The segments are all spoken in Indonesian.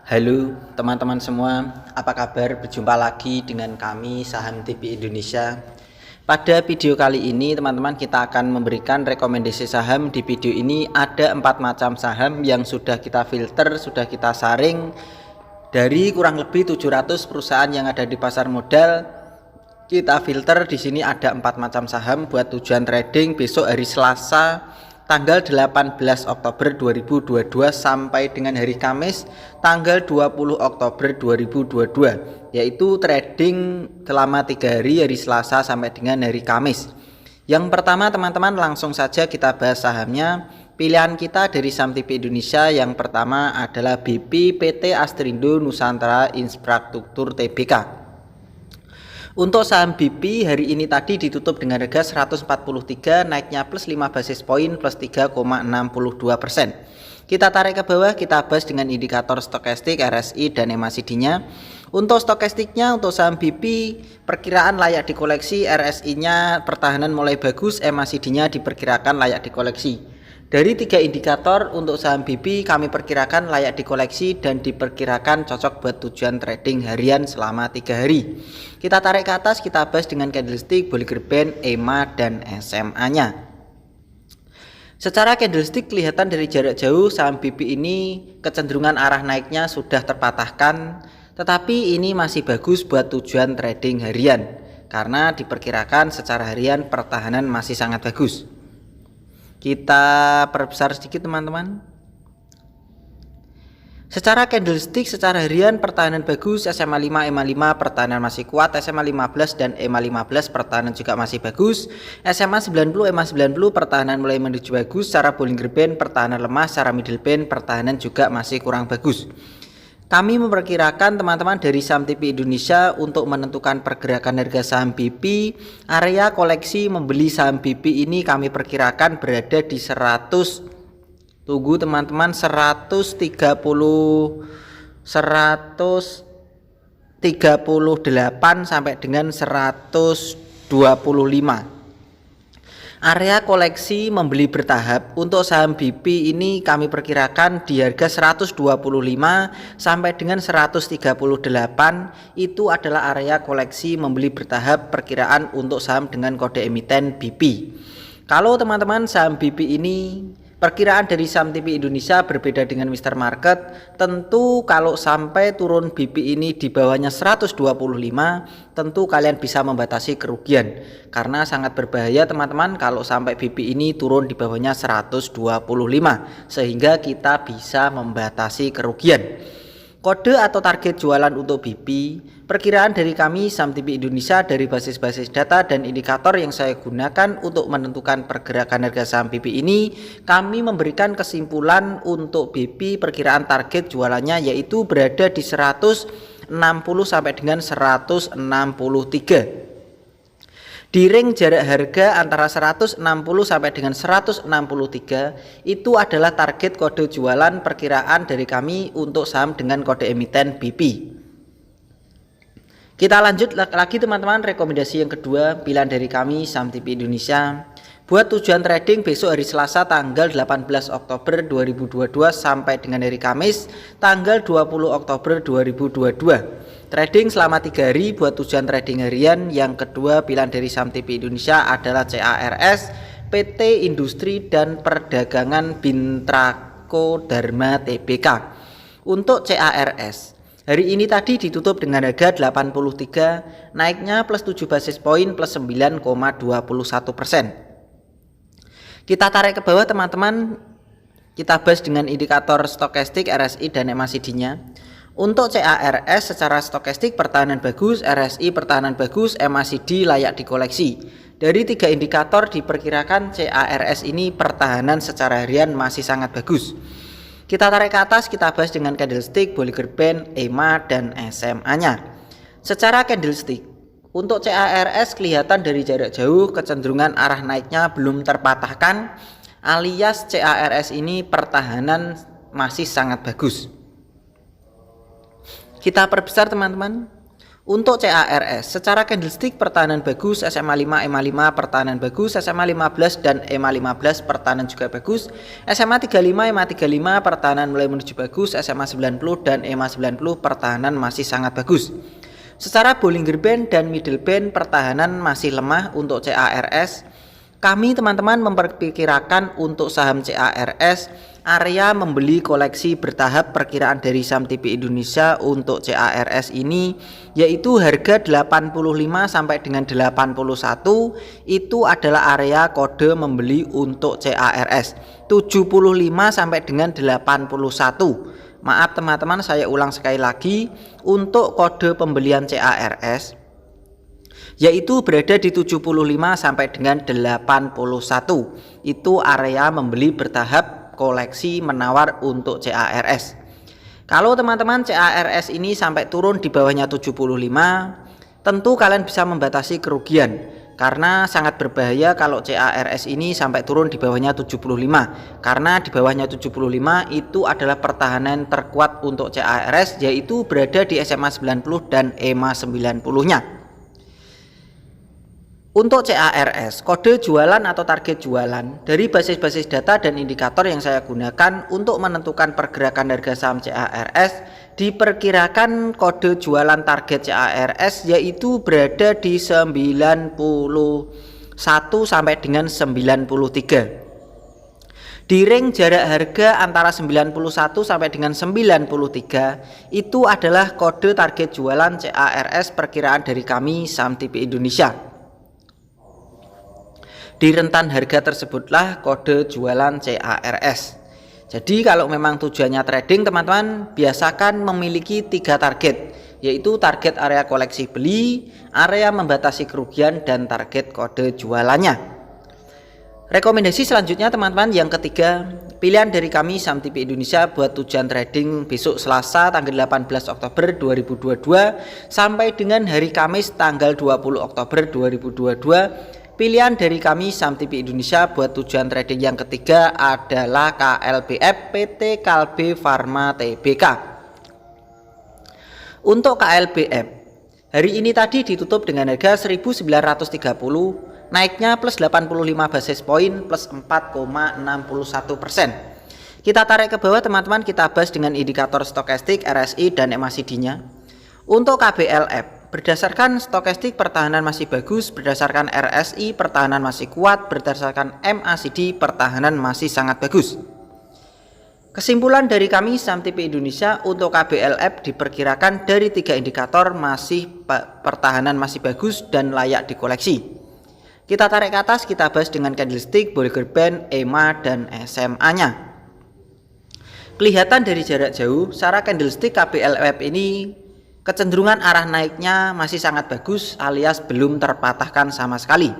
Halo teman-teman semua, apa kabar? Berjumpa lagi dengan kami Saham TV Indonesia. Pada video kali ini teman-teman kita akan memberikan rekomendasi saham. Di video ini ada 4 macam saham yang sudah kita filter, sudah kita saring dari kurang lebih 700 perusahaan yang ada di pasar modal. Kita filter di sini ada 4 macam saham buat tujuan trading besok hari Selasa tanggal 18 Oktober 2022 sampai dengan hari Kamis tanggal 20 Oktober 2022, yaitu trading selama 3 hari Selasa sampai dengan hari Kamis. Yang pertama teman-teman, langsung saja kita bahas sahamnya. Pilihan kita dari Saham TV Indonesia yang pertama adalah BP PT Astrindo Nusantara Infrastruktur Tbk. Untuk saham BP hari ini tadi ditutup dengan harga 143, naiknya plus 5 basis poin plus 3,62%. Kita tarik ke bawah, kita bahas dengan indikator stokastik, RSI dan MACD-nya. Untuk stokastiknya, untuk saham BP perkiraan layak dikoleksi, RSI-nya pertahanan mulai bagus, MACD-nya diperkirakan layak dikoleksi. Dari 3 indikator untuk saham BP kami perkirakan layak dikoleksi dan diperkirakan cocok buat tujuan trading harian selama 3 hari. Kita tarik ke atas, kita bahas dengan candlestick, Bollinger Band, EMA dan SMA-nya. Secara candlestick kelihatan dari jarak jauh saham BP ini kecenderungan arah naiknya sudah terpatahkan, tetapi ini masih bagus buat tujuan trading harian karena diperkirakan secara harian pertahanan masih sangat bagus. Kita perbesar sedikit teman-teman. Secara candlestick secara harian pertahanan bagus, SMA 5, EMA 5 pertahanan masih kuat, SMA 15 dan EMA 15 pertahanan juga masih bagus, SMA 90, EMA 90 pertahanan mulai menuju bagus, secara Bollinger Band pertahanan lemah, secara middle band pertahanan juga masih kurang bagus. Kami memperkirakan teman-teman dari Saham TV Indonesia untuk menentukan pergerakan harga saham BP, area koleksi membeli saham BP ini kami perkirakan berada di 138 sampai dengan 125. Area koleksi membeli bertahap untuk saham BP ini kami perkirakan di harga 125 sampai dengan 138. Itu adalah area koleksi membeli bertahap perkiraan untuk saham dengan kode emiten BP. Kalau teman-teman saham BP ini perkiraan dari Saham TV Indonesia berbeda dengan Mr. Market. Tentu kalau sampai turun BP ini di bawahnya 125, tentu kalian bisa membatasi kerugian. Karena sangat berbahaya teman-teman kalau sampai BP ini turun di bawahnya 125, sehingga kita bisa membatasi kerugian. Kode atau target jualan untuk BP, perkiraan dari kami Saham TV Indonesia dari basis-basis data dan indikator yang saya gunakan untuk menentukan pergerakan harga saham BP ini, kami memberikan kesimpulan untuk BP perkiraan target jualannya yaitu berada di 160 sampai dengan 163. Di ring jarak harga antara 160 sampai dengan 163 itu adalah target kode jualan perkiraan dari kami untuk saham dengan kode emiten BP. Kita lanjut lagi teman-teman, rekomendasi yang kedua pilihan dari kami Saham TV Indonesia buat tujuan trading besok hari Selasa tanggal 18 Oktober 2022 sampai dengan hari Kamis tanggal 20 Oktober 2022. Trading selama 3 hari buat tujuan trading harian. Yang kedua pilihan dari Saham TV Indonesia adalah CARS, PT Industri dan Perdagangan Bintrako Dharma Tbk. Untuk CARS hari ini tadi ditutup dengan harga 83, naiknya plus 7 basis poin plus 9,21%. Kita tarik ke bawah teman-teman, kita bahas dengan indikator stokastik, RSI dan MACD-nya. Untuk CARS secara stokastik pertahanan bagus, RSI pertahanan bagus, MACD layak dikoleksi. Dari 3 indikator diperkirakan CARS ini pertahanan secara harian masih sangat bagus. Kita tarik ke atas, kita bahas dengan candlestick, Bollinger Band, EMA dan SMA-nya. Secara candlestick untuk CARS kelihatan dari jarak jauh kecenderungan arah naiknya belum terpatahkan, alias CARS ini pertahanan masih sangat bagus. Kita perbesar teman-teman. Untuk CARS, secara candlestick pertahanan bagus, SMA 5, EMA 5 pertahanan bagus, SMA 15 dan EMA 15 pertahanan juga bagus, SMA 35, EMA 35 pertahanan mulai menuju bagus, SMA 90 dan EMA 90 pertahanan masih sangat bagus. Secara Bollinger Band dan Middle Band pertahanan masih lemah untuk CARS. Kami teman-teman memperkirakan untuk saham CARS area membeli koleksi bertahap perkiraan dari saham TP Indonesia untuk CARS ini yaitu harga 85 sampai dengan 81 itu adalah area kode membeli untuk CARS. 75 sampai dengan 81. Maaf teman-teman, saya ulang sekali lagi, untuk kode pembelian CARS yaitu berada di 75 sampai dengan 81. Itu area membeli bertahap koleksi menawar untuk CARS. Kalau teman-teman CARS ini sampai turun di bawahnya 75, tentu kalian bisa membatasi kerugian karena sangat berbahaya kalau CARS ini sampai turun di bawahnya 75. Karena di bawahnya 75 itu adalah pertahanan terkuat untuk CARS, yaitu berada di SMA 90 dan EMA 90-nya. Untuk CARS, kode jualan atau target jualan dari basis-basis data dan indikator yang saya gunakan untuk menentukan pergerakan harga saham CARS, diperkirakan kode jualan target CARS yaitu berada di 91 sampai dengan 93. Di ring jarak harga antara 91 sampai dengan 93 itu adalah kode target jualan CARS perkiraan dari kami saham TP Indonesia. Di rentan harga tersebutlah kode jualan CARS. Jadi kalau memang tujuannya trading teman-teman, biasakan memiliki 3 target, yaitu target area koleksi beli, area membatasi kerugian, dan target kode jualannya. Rekomendasi selanjutnya teman-teman, yang ketiga, pilihan dari kami saham TP Indonesia buat tujuan trading besok Selasa tanggal 18 Oktober 2022 sampai dengan hari Kamis tanggal 20 Oktober 2022. Pilihan dari kami saham TP Indonesia buat tujuan trading yang ketiga adalah KLBF PT Kalbe Farma Tbk. Untuk KLBF, hari ini tadi ditutup dengan harga 1930, naiknya plus 85 basis point plus 4,61%. Kita tarik ke bawah teman-teman, kita bahas dengan indikator stokastik, RSI dan MACD-nya. Untuk KBLF, berdasarkan stokastik pertahanan masih bagus, berdasarkan RSI pertahanan masih kuat, berdasarkan MACD pertahanan masih sangat bagus. Kesimpulan dari kami saham TP Indonesia untuk KBLF diperkirakan dari 3 indikator masih pertahanan masih bagus dan layak dikoleksi. Kita tarik ke atas, kita bahas dengan candlestick, Bollinger Band, EMA dan SMA-nya. Kelihatan dari jarak jauh, secara candlestick KBLF ini kecenderungan arah naiknya masih sangat bagus alias belum terpatahkan sama sekali.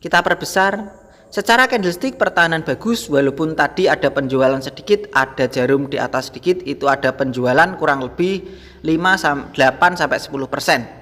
Kita perbesar, secara candlestick pertahanan bagus walaupun tadi ada penjualan sedikit, ada jarum di atas sedikit, itu ada penjualan kurang lebih 8 sampai 10%.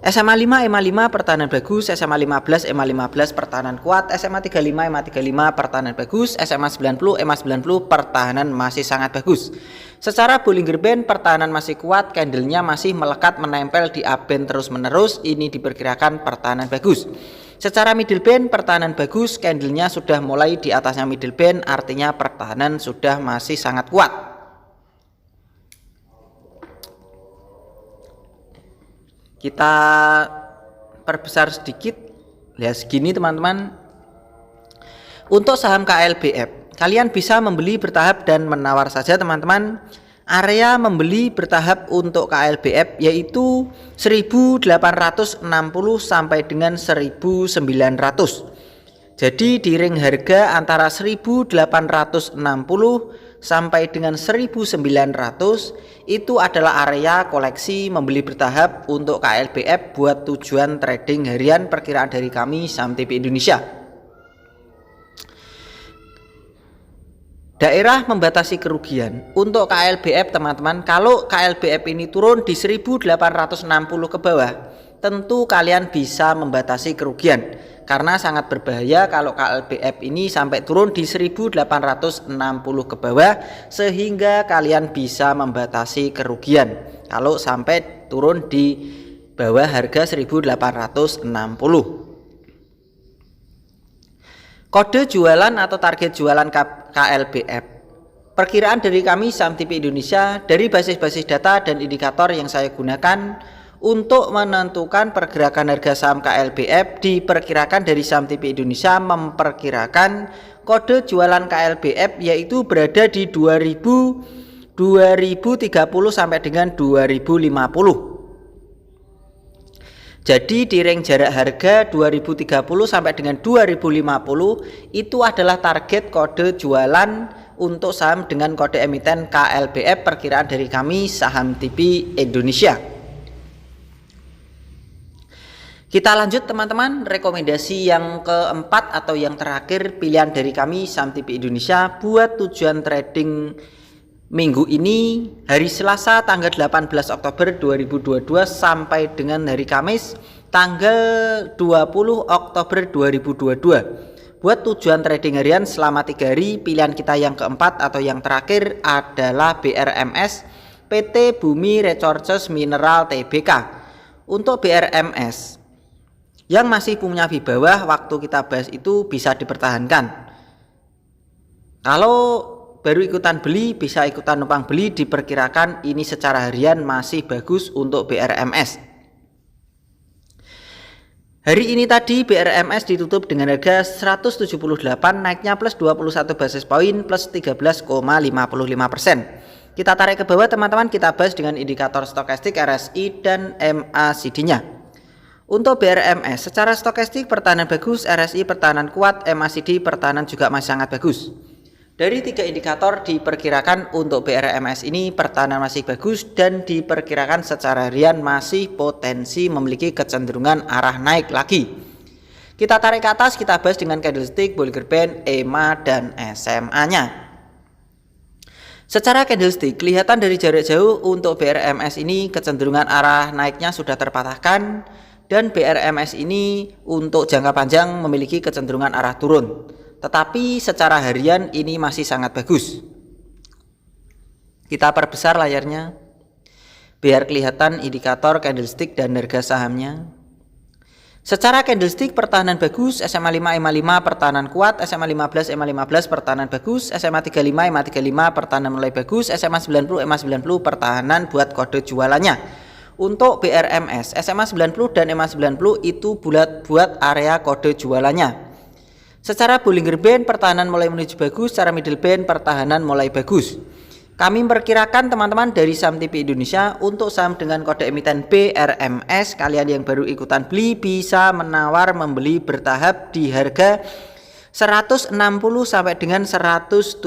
SMA 5, EMA 5 pertahanan bagus, SMA 15, EMA 15 pertahanan kuat, SMA 35, EMA 35 pertahanan bagus, SMA 90, EMA 90 pertahanan masih sangat bagus. Secara Bollinger Band pertahanan masih kuat, candlenya masih melekat menempel di upband terus menerus, ini diperkirakan pertahanan bagus. Secara Middle Band pertahanan bagus, candlenya sudah mulai di atasnya Middle Band, artinya pertahanan sudah masih sangat kuat. Kita perbesar sedikit, lihat segini teman-teman. Untuk saham KLBF, kalian bisa membeli bertahap dan menawar saja teman-teman. Area membeli bertahap untuk KLBF yaitu 1860 sampai dengan 1900. Jadi di ring harga antara 1860 sampai dengan 1900 itu adalah area koleksi membeli bertahap untuk KLBF buat tujuan trading harian perkiraan dari kami saham TP Indonesia. Daerah membatasi kerugian untuk KLBF teman-teman, kalau KLBF ini turun di 1860 ke bawah, tentu kalian bisa membatasi kerugian karena sangat berbahaya kalau KLBF ini sampai turun di 1860 ke bawah sehingga kalian bisa membatasi kerugian. kalau sampai turun di bawah harga 1860. Kode jualan atau target jualan KLBF. Perkiraan dari kami Saham TP Indonesia dari basis-basis data dan indikator yang saya gunakan untuk menentukan pergerakan harga saham KLBF, diperkirakan dari Saham TP Indonesia memperkirakan kode jualan KLBF yaitu berada di 2030 sampai dengan 2050. Jadi di range jarak harga 2030 sampai dengan 2050 itu adalah target kode jualan untuk saham dengan kode emiten KLBF perkiraan dari kami Saham TP Indonesia. Kita lanjut teman-teman, rekomendasi yang keempat atau yang terakhir pilihan dari kami Saham TP Indonesia buat tujuan trading minggu ini hari Selasa tanggal 18 Oktober 2022 sampai dengan hari Kamis tanggal 20 Oktober 2022. Buat tujuan trading harian selama 3 hari, pilihan kita yang keempat atau yang terakhir adalah BRMS PT Bumi Resources Mineral Tbk. Untuk BRMS yang masih punya bawah waktu kita bahas itu bisa dipertahankan. Kalau baru ikutan beli, bisa ikutan numpang beli, diperkirakan ini secara harian masih bagus untuk BRMS. Hari ini tadi BRMS ditutup dengan harga 178, naiknya plus 21 basis poin plus 13,55%. Kita tarik ke bawah teman-teman, kita bahas dengan indikator stokastik RSI dan MACD-nya. Untuk BRMS secara stokastik pertahanan bagus, RSI pertahanan kuat, MACD pertahanan juga masih sangat bagus. Dari 3 indikator diperkirakan untuk BRMS ini pertahanan masih bagus dan diperkirakan secara harian masih potensi memiliki kecenderungan arah naik lagi. Kita tarik ke atas, kita bahas dengan candlestick, Bollinger Band, EMA dan SMA-nya. Secara candlestick kelihatan dari jarak jauh untuk BRMS ini kecenderungan arah naiknya sudah terpatahkan dan BRMS ini untuk jangka panjang memiliki kecenderungan arah turun. Tetapi secara harian ini masih sangat bagus. Kita perbesar layarnya biar kelihatan indikator candlestick dan harga sahamnya. Secara candlestick pertahanan bagus, SMA 5 EMA 5 pertahanan kuat, SMA 15 EMA 15 pertahanan bagus, SMA 35 EMA 35 pertahanan mulai bagus, SMA 90 EMA 90 pertahanan buat kode jualannya. Untuk BRMS SMA 90 dan EMA 90 itu bulat buat area kode jualannya. Secara Bollinger Band pertahanan mulai menuju bagus, secara middle band pertahanan mulai bagus. Kami memperkirakan teman-teman dari Saham TP Indonesia untuk saham dengan kode emiten BRMS, kalian yang baru ikutan beli bisa menawar membeli bertahap di harga 160 sampai dengan 172.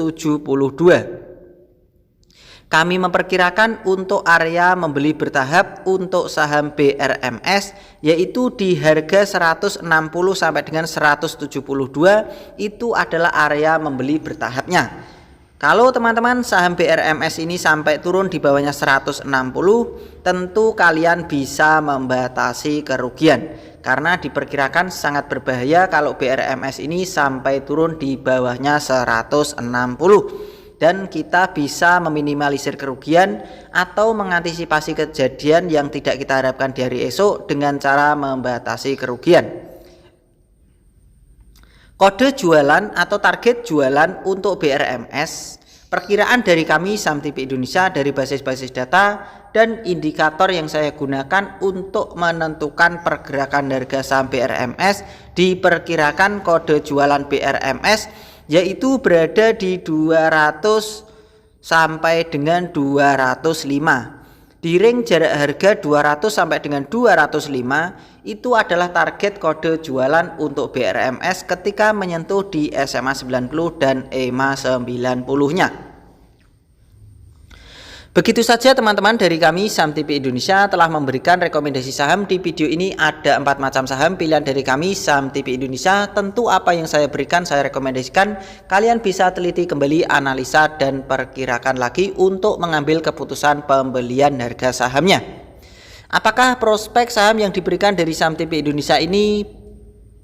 Kami memperkirakan untuk area membeli bertahap untuk saham BRMS yaitu di harga 160 sampai dengan 172 itu adalah area membeli bertahapnya. Kalau teman-teman saham BRMS ini sampai turun di bawahnya 160, tentu kalian bisa membatasi kerugian karena diperkirakan sangat berbahaya kalau BRMS ini sampai turun di bawahnya 160. Dan kita bisa meminimalisir kerugian atau mengantisipasi kejadian yang tidak kita harapkan di hari esok dengan cara membatasi kerugian. Kode jualan atau target jualan untuk BRMS, perkiraan dari kami Saham TP Indonesia dari basis-basis data dan indikator yang saya gunakan untuk menentukan pergerakan harga saham BRMS, diperkirakan kode jualan BRMS yaitu berada di 200 sampai dengan 205. Di ring jarak harga 200 sampai dengan 205 itu adalah target kode jualan untuk BRMS ketika menyentuh di SMA 90 dan EMA 90-nya. Begitu saja teman-teman dari kami Saham TP Indonesia telah memberikan rekomendasi saham. Di video ini ada 4 macam saham pilihan dari kami Saham TP Indonesia. Tentu apa yang saya berikan saya rekomendasikan kalian bisa teliti kembali, analisa dan perkirakan lagi untuk mengambil keputusan pembelian harga sahamnya. Apakah prospek saham yang diberikan dari Saham TP Indonesia ini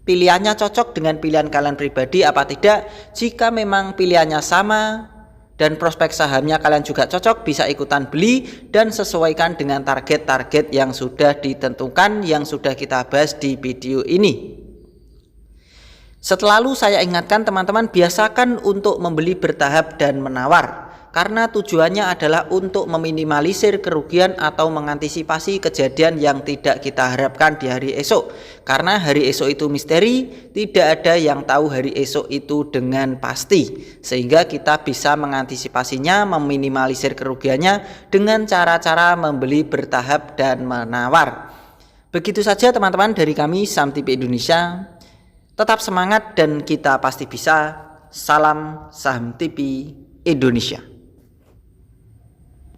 pilihannya cocok dengan pilihan kalian pribadi apa tidak? Jika memang pilihannya sama, dan prospek sahamnya kalian juga cocok, bisa ikutan beli dan sesuaikan dengan target-target yang sudah ditentukan yang sudah kita bahas di video ini. Selalu saya ingatkan teman-teman, biasakan untuk membeli bertahap dan menawar, karena tujuannya adalah untuk meminimalisir kerugian atau mengantisipasi kejadian yang tidak kita harapkan di hari esok. Karena hari esok itu misteri, tidak ada yang tahu hari esok itu dengan pasti. Sehingga kita bisa mengantisipasinya, meminimalisir kerugiannya dengan cara-cara membeli bertahap dan menawar. Begitu saja teman-teman dari kami Saham TV Indonesia. Tetap semangat dan kita pasti bisa. Salam Saham TV Indonesia.